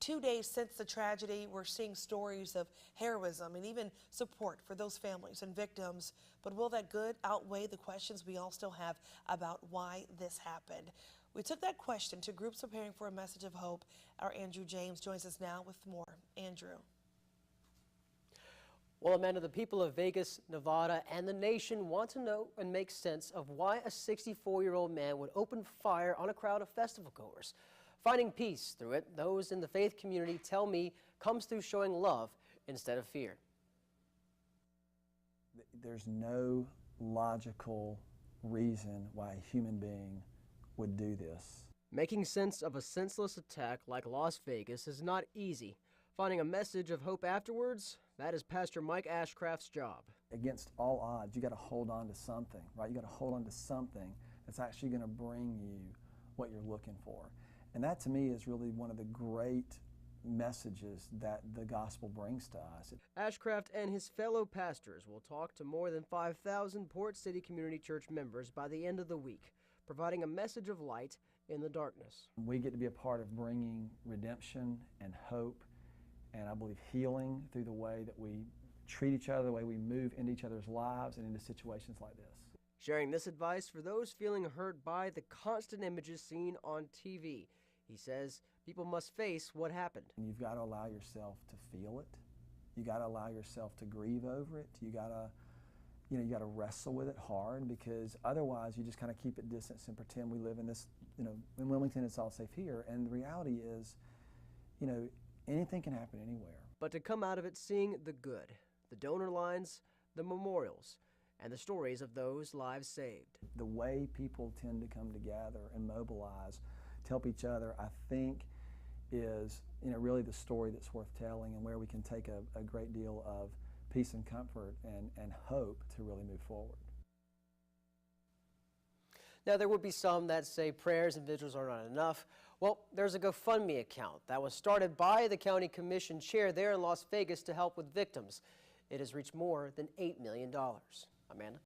2 days since the tragedy, we're seeing stories of heroism and even support for those families and victims. But will that good outweigh the questions we all still have about why this happened? We took that question to groups preparing for a message of hope. Our Andrew James joins us now with more. Andrew. Well, Amanda, the people of Vegas, Nevada, and the nation want to know and make sense of why a 64-year-old man would open fire on a crowd of festival goers. Finding peace through it, those in the faith community tell me, comes through showing love instead of fear. There's no logical reason why a human being would do this. Making sense of a senseless attack like Las Vegas is not easy. Finding a message of hope afterwards, that is Pastor Mike Ashcraft's job. Against all odds, you got to hold on to something, right? You got to hold on to something that's actually going to bring you what you're looking for. And that to me is really one of the great messages that the gospel brings to us. Ashcraft and his fellow pastors will talk to more than 5,000 Port City Community Church members by the end of the week, providing a message of light in the darkness. We get to be a part of bringing redemption and hope, and I believe healing through the way that we treat each other, the way we move into each other's lives and into situations like this. Sharing this advice for those feeling hurt by the constant images seen on TV. He says people must face what happened. And you've got to allow yourself to feel it. You got to allow yourself to grieve over it. You got to, you got to wrestle with it hard, because otherwise you just kind of keep at distance and pretend we live in this, in Wilmington it's all safe here. And the reality is, anything can happen anywhere. But to come out of it seeing the good, the donor lines, the memorials, and the stories of those lives saved. The way people tend to come together and mobilize to help each other, I think, is really the story that's worth telling, and where we can take a great deal of peace and comfort and hope to really move forward. Now, there would be some that say prayers and vigils are not enough. Well, there's a GoFundMe account that was started by the county commission chair there in Las Vegas to help with victims. It has reached more than $8 million. Amanda?